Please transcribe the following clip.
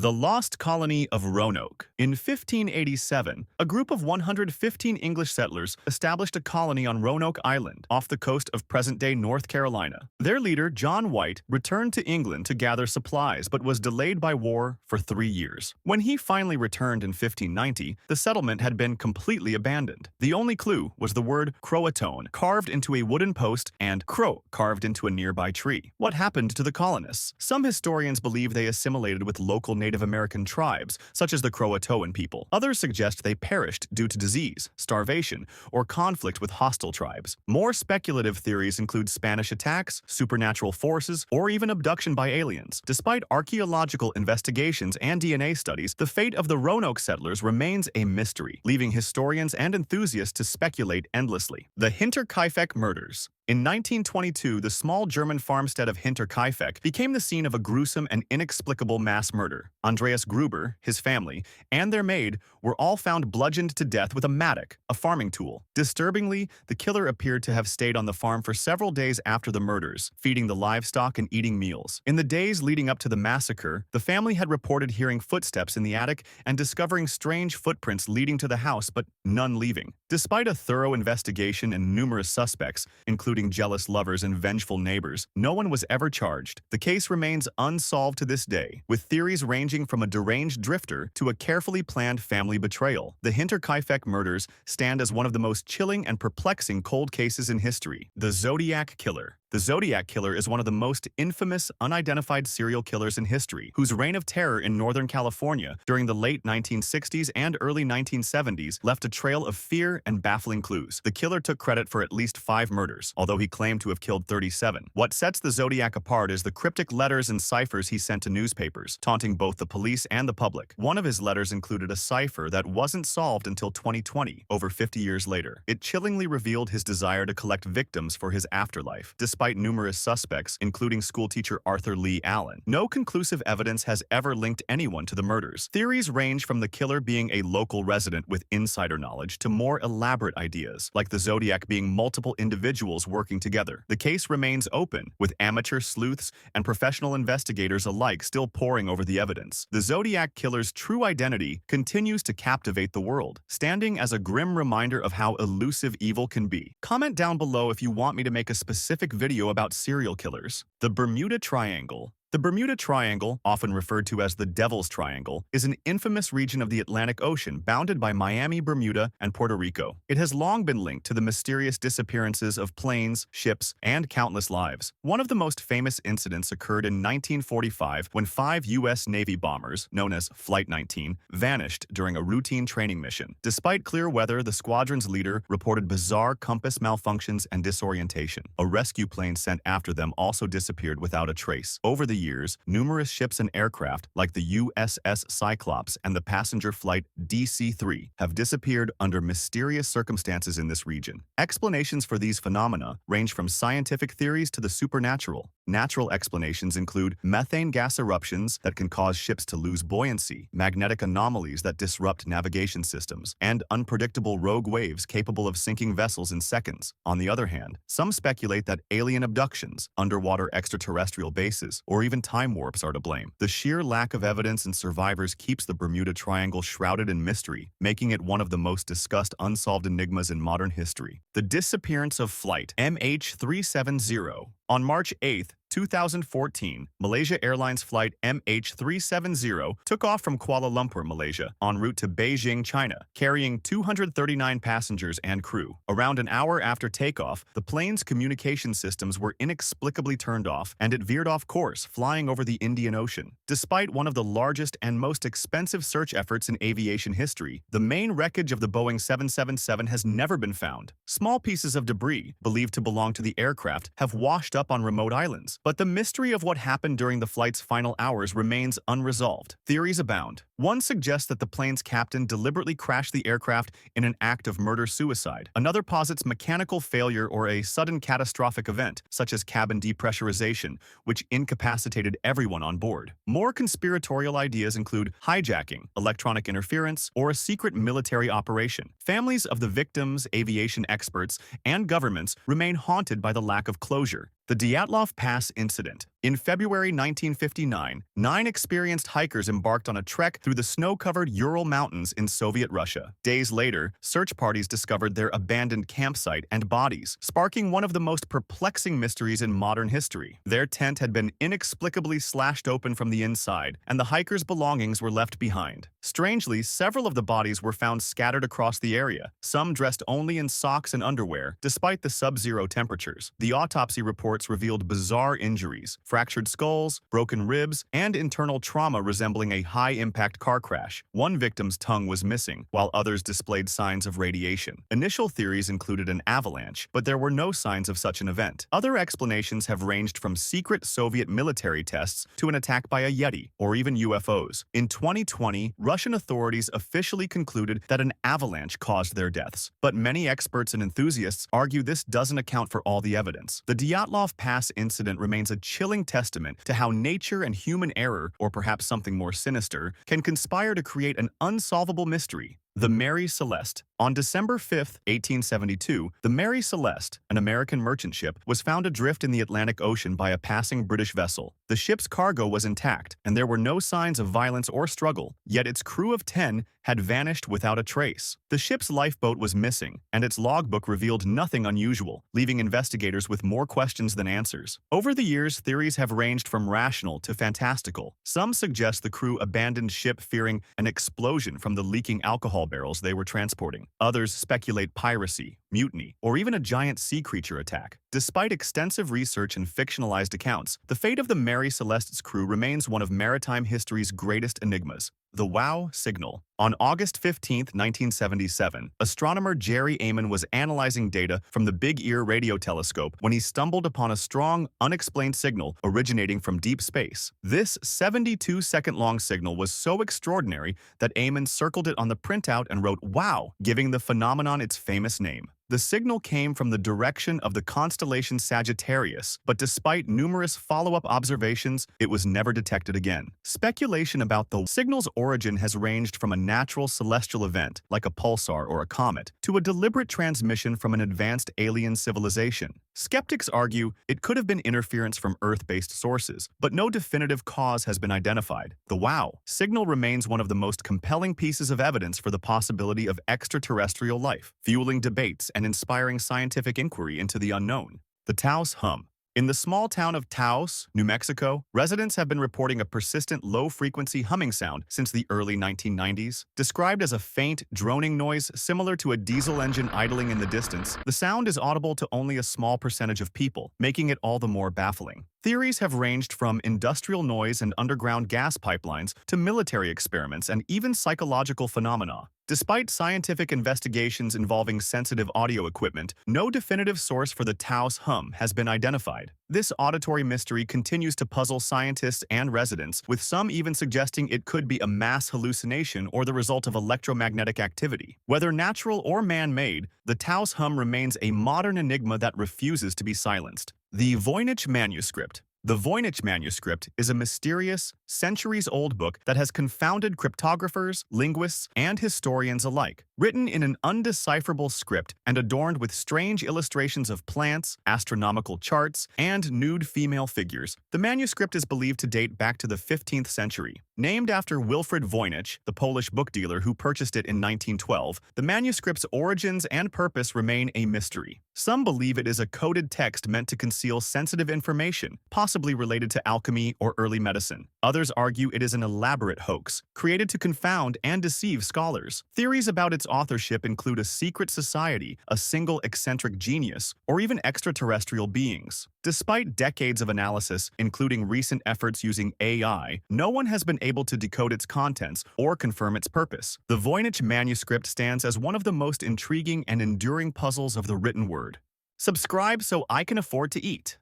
The Lost Colony of Roanoke. In 1587, a group of 115 English settlers established a colony on Roanoke Island, off the coast of present-day North Carolina. Their leader, John White, returned to England to gather supplies but was delayed by war for 3 years. When he finally returned in 1590, the settlement had been completely abandoned. The only clue was the word Croatoan carved into a wooden post and crow carved into a nearby tree. What happened to the colonists? Some historians believe they assimilated with local Native American tribes, such as the Croatoan people. Others suggest they perished due to disease, starvation, or conflict with hostile tribes. More speculative theories include Spanish attacks, supernatural forces, or even abduction by aliens. Despite archaeological investigations and DNA studies, the fate of the Roanoke settlers remains a mystery, leaving historians and enthusiasts to speculate endlessly. The Hinterkaifeck Murders. In 1922, the small German farmstead of Hinterkaifeck became the scene of a gruesome and inexplicable mass murder. Andreas Gruber, his family, and their maid were all found bludgeoned to death with a mattock, a farming tool. Disturbingly, the killer appeared to have stayed on the farm for several days after the murders, feeding the livestock and eating meals. In the days leading up to the massacre, the family had reported hearing footsteps in the attic and discovering strange footprints leading to the house, but none leaving. Despite a thorough investigation and numerous suspects, including jealous lovers and vengeful neighbors, no one was ever charged. The case remains unsolved to this day, with theories ranging from a deranged drifter to a carefully planned family betrayal. The Hinterkaifeck murders stand as one of the most chilling and perplexing cold cases in history. The Zodiac Killer. The Zodiac Killer is one of the most infamous, unidentified serial killers in history, whose reign of terror in Northern California during the late 1960s and early 1970s left a trail of fear and baffling clues. The killer took credit for at least 5 murders, although he claimed to have killed 37. What sets the Zodiac apart is the cryptic letters and ciphers he sent to newspapers, taunting both the police and the public. One of his letters included a cipher that wasn't solved until 2020, over 50 years later. It chillingly revealed his desire to collect victims for his afterlife. Despite numerous suspects, including schoolteacher Arthur Lee Allen, no conclusive evidence has ever linked anyone to the murders. Theories range from the killer being a local resident with insider knowledge to more elaborate ideas, like the Zodiac being multiple individuals working together. The case remains open, with amateur sleuths and professional investigators alike still poring over the evidence. The Zodiac Killer's true identity continues to captivate the world, standing as a grim reminder of how elusive evil can be. Comment down below if you want me to make a specific video about serial killers. The Bermuda Triangle. The Bermuda Triangle, often referred to as the Devil's Triangle, is an infamous region of the Atlantic Ocean bounded by Miami, Bermuda, and Puerto Rico. It has long been linked to the mysterious disappearances of planes, ships, and countless lives. One of the most famous incidents occurred in 1945 when 5 U.S. Navy bombers, known as Flight 19, vanished during a routine training mission. Despite clear weather, the squadron's leader reported bizarre compass malfunctions and disorientation. A rescue plane sent after them also disappeared without a trace. Over the years, numerous ships and aircraft, like the USS Cyclops and the passenger flight DC-3, have disappeared under mysterious circumstances in this region. Explanations for these phenomena range from scientific theories to the supernatural. Natural explanations include methane gas eruptions that can cause ships to lose buoyancy, magnetic anomalies that disrupt navigation systems, and unpredictable rogue waves capable of sinking vessels in seconds. On the other hand, some speculate that alien abductions, underwater extraterrestrial bases, or even time warps are to blame. The sheer lack of evidence and survivors keeps the Bermuda Triangle shrouded in mystery, making it one of the most discussed unsolved enigmas in modern history. The disappearance of Flight MH370. On March 8, 2014, Malaysia Airlines flight MH370 took off from Kuala Lumpur, Malaysia, en route to Beijing, China, carrying 239 passengers and crew. Around an hour after takeoff, the plane's communication systems were inexplicably turned off, and it veered off course, flying over the Indian Ocean. Despite one of the largest and most expensive search efforts in aviation history, the main wreckage of the Boeing 777 has never been found. Small pieces of debris, believed to belong to the aircraft, have washed up on remote islands. But the mystery of what happened during the flight's final hours remains unresolved. Theories abound. One suggests that the plane's captain deliberately crashed the aircraft in an act of murder-suicide. Another posits mechanical failure or a sudden catastrophic event, such as cabin depressurization, which incapacitated everyone on board. More conspiratorial ideas include hijacking, electronic interference, or a secret military operation. Families of the victims, aviation experts, and governments remain haunted by the lack of closure. The Dyatlov Pass Incident. In February 1959, 9 experienced hikers embarked on a trek through the snow-covered Ural Mountains in Soviet Russia. Days later, search parties discovered their abandoned campsite and bodies, sparking one of the most perplexing mysteries in modern history. Their tent had been inexplicably slashed open from the inside, and the hikers' belongings were left behind. Strangely, several of the bodies were found scattered across the area, some dressed only in socks and underwear, despite the sub-zero temperatures. The autopsy reports revealed bizarre injuries, fractured skulls, broken ribs, and internal trauma resembling a high-impact car crash. One victim's tongue was missing, while others displayed signs of radiation. Initial theories included an avalanche, but there were no signs of such an event. Other explanations have ranged from secret Soviet military tests to an attack by a Yeti, or even UFOs. In 2020, Russian authorities officially concluded that an avalanche caused their deaths, but many experts and enthusiasts argue this doesn't account for all the evidence. The Dyatlov Pass incident remains a chilling testament to how nature and human error, or perhaps something more sinister, can conspire to create an unsolvable mystery. The Mary Celeste. On December 5, 1872, the Mary Celeste, an American merchant ship, was found adrift in the Atlantic Ocean by a passing British vessel. The ship's cargo was intact, and there were no signs of violence or struggle, yet its crew of 10 had vanished without a trace. The ship's lifeboat was missing, and its logbook revealed nothing unusual, leaving investigators with more questions than answers. Over the years, theories have ranged from rational to fantastical. Some suggest the crew abandoned ship fearing an explosion from the leaking alcohol barrels they were transporting. Others speculate piracy, mutiny, or even a giant sea creature attack. Despite extensive research and fictionalized accounts, the fate of the Mary Celeste's crew remains one of maritime history's greatest enigmas. The WOW signal. On August 15, 1977, astronomer Jerry Amon was analyzing data from the Big Ear radio telescope when he stumbled upon a strong, unexplained signal originating from deep space. This 72-second-long signal was so extraordinary that Amon circled it on the printout and wrote "Wow," giving the phenomenon its famous name. The signal came from the direction of the constellation Sagittarius, but despite numerous follow-up observations, it was never detected again. Speculation about the signal's origin has ranged from a natural celestial event, like a pulsar or a comet, to a deliberate transmission from an advanced alien civilization. Skeptics argue it could have been interference from Earth-based sources, but no definitive cause has been identified. The WOW signal remains one of the most compelling pieces of evidence for the possibility of extraterrestrial life, fueling debates and inspiring scientific inquiry into the unknown. The Taos Hum. In the small town of Taos, New Mexico, residents have been reporting a persistent low-frequency humming sound since the early 1990s. Described as a faint, droning noise similar to a diesel engine idling in the distance, the sound is audible to only a small percentage of people, making it all the more baffling. Theories have ranged from industrial noise and underground gas pipelines to military experiments and even psychological phenomena. Despite scientific investigations involving sensitive audio equipment, no definitive source for the Taos Hum has been identified. This auditory mystery continues to puzzle scientists and residents, with some even suggesting it could be a mass hallucination or the result of electromagnetic activity. Whether natural or man-made, the Taos Hum remains a modern enigma that refuses to be silenced. The Voynich Manuscript. The Voynich Manuscript is a mysterious, centuries-old book that has confounded cryptographers, linguists, and historians alike. Written in an undecipherable script and adorned with strange illustrations of plants, astronomical charts, and nude female figures, the manuscript is believed to date back to the 15th century. Named after Wilfrid Voynich, the Polish book dealer who purchased it in 1912, the manuscript's origins and purpose remain a mystery. Some believe it is a coded text meant to conceal sensitive information, possibly related to alchemy or early medicine. Others argue it is an elaborate hoax, created to confound and deceive scholars. Theories about its authorship include a secret society, a single eccentric genius, or even extraterrestrial beings. Despite decades of analysis, including recent efforts using AI, no one has been able to decode its contents or confirm its purpose. The Voynich Manuscript stands as one of the most intriguing and enduring puzzles of the written word. Subscribe so I can afford to eat.